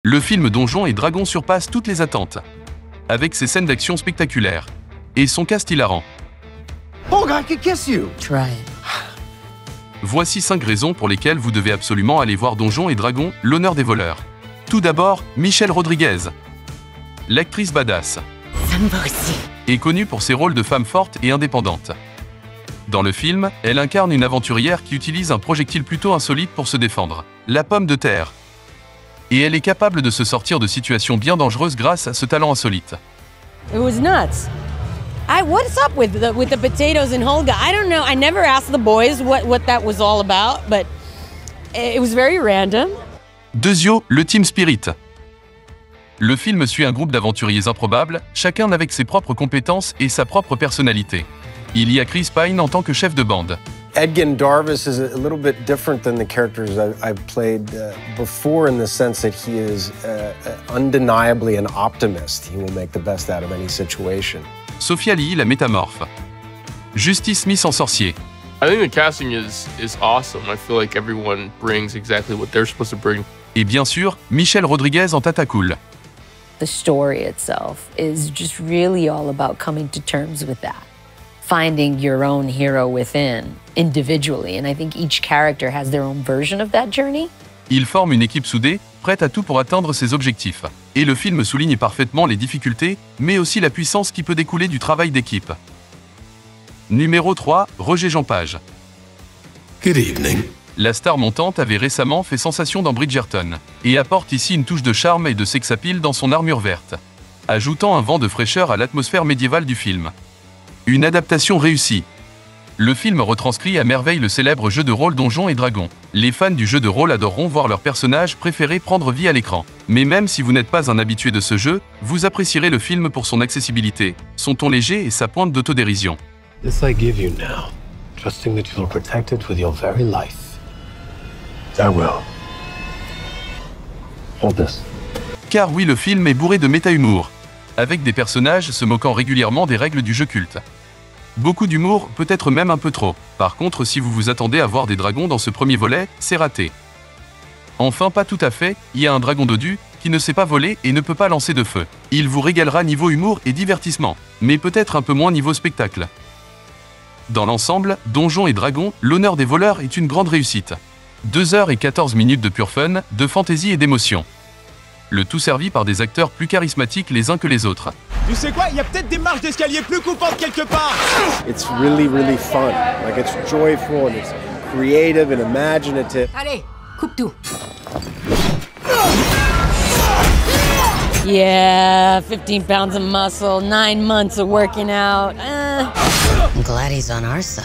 Le film Donjons et Dragons surpasse toutes les attentes, avec ses scènes d'action spectaculaires et son cast hilarant. Oh, I could kiss you. Try it. Voici 5 raisons pour lesquelles vous devez absolument aller voir Donjons et Dragons, l'honneur des voleurs. Tout d'abord, Michelle Rodriguez. L'actrice badass est connue pour ses rôles de femme forte et indépendante. Dans le film, elle incarne une aventurière qui utilise un projectile plutôt insolite pour se défendre, la pomme de terre. Et elle est capable de se sortir de situations bien dangereuses grâce à ce talent insolite. It was nuts. What's up with the potatoes and Holga? I don't know. I never asked the boys what that was all about, but it was very random. Deuxio, le Team Spirit. Le film suit un groupe d'aventuriers improbables, chacun avec ses propres compétences et sa propre personnalité. Il y a Chris Pine en tant que chef de bande. Edgin Darvis is a little bit different than the characters I've played before in the sense that he is undeniably an optimist. He will make the best out of any situation. Sophia Lee, la métamorphe. Justice Smith en sorcier. I think the casting is awesome. I feel like everyone brings exactly what they're supposed to bring. Et bien sûr, Michelle Rodriguez en Tata Cool. The story itself is just really all about coming to terms with that. Finding your own hero within, individually, and I think each character has their own version of that journey. Ils forment une équipe soudée, prête à tout pour atteindre ses objectifs. Et le film souligne parfaitement les difficultés, mais aussi la puissance qui peut découler du travail d'équipe. Numéro 3, Roger Jean Page. Good evening. La star montante avait récemment fait sensation dans Bridgerton, et apporte ici une touche de charme et de sex-appeal dans son armure verte, ajoutant un vent de fraîcheur à l'atmosphère médiévale du film. Une adaptation réussie. Le film retranscrit à merveille le célèbre jeu de rôle Donjons et Dragons. Les fans du jeu de rôle adoreront voir leur personnage préféré prendre vie à l'écran. Mais même si vous n'êtes pas un habitué de ce jeu, vous apprécierez le film pour son accessibilité, son ton léger et sa pointe d'autodérision. This I give you now, trusting that you will protect it with your very life. I will. Hold this. Car oui, le film est bourré de méta-humour, avec des personnages se moquant régulièrement des règles du jeu culte. Beaucoup d'humour, peut-être même un peu trop. Par contre, si vous vous attendez à voir des dragons dans ce premier volet, c'est raté. Enfin, pas tout à fait, il y a un dragon dodu qui ne sait pas voler et ne peut pas lancer de feu. Il vous régalera niveau humour et divertissement, mais peut-être un peu moins niveau spectacle. Dans l'ensemble, Donjons et Dragons, l'honneur des voleurs est une grande réussite. 2h14 de pur fun, de fantaisie et d'émotion. Le tout servi par des acteurs plus charismatiques les uns que les autres. Tu sais quoi, il y a peut-être des marches d'escalier plus coupantes quelque part. It's really, really fun. Like, it's joyful and it's creative and imaginative. Allez, coupe tout. Yeah, 15 pounds of muscle, 9 months of working out. I'm glad he's on our side.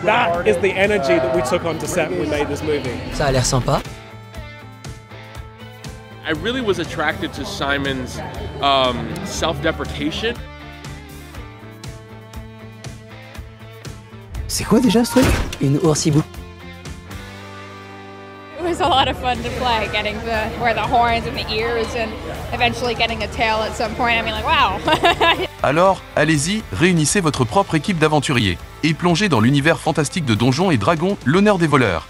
That is the energy that we took onto set when we made this movie. Ça a l'air sympa. I really was attracted to Simon's self-deprecation. C'est quoi déjà ce truc? Une oursibou. It was a lot of fun to play, getting to wear the horns and the ears and eventually getting a tail at some point. I mean, like, wow. Alors, allez-y, réunissez votre propre équipe d'aventuriers et plongez dans l'univers fantastique de Donjons et Dragons, l'honneur des voleurs.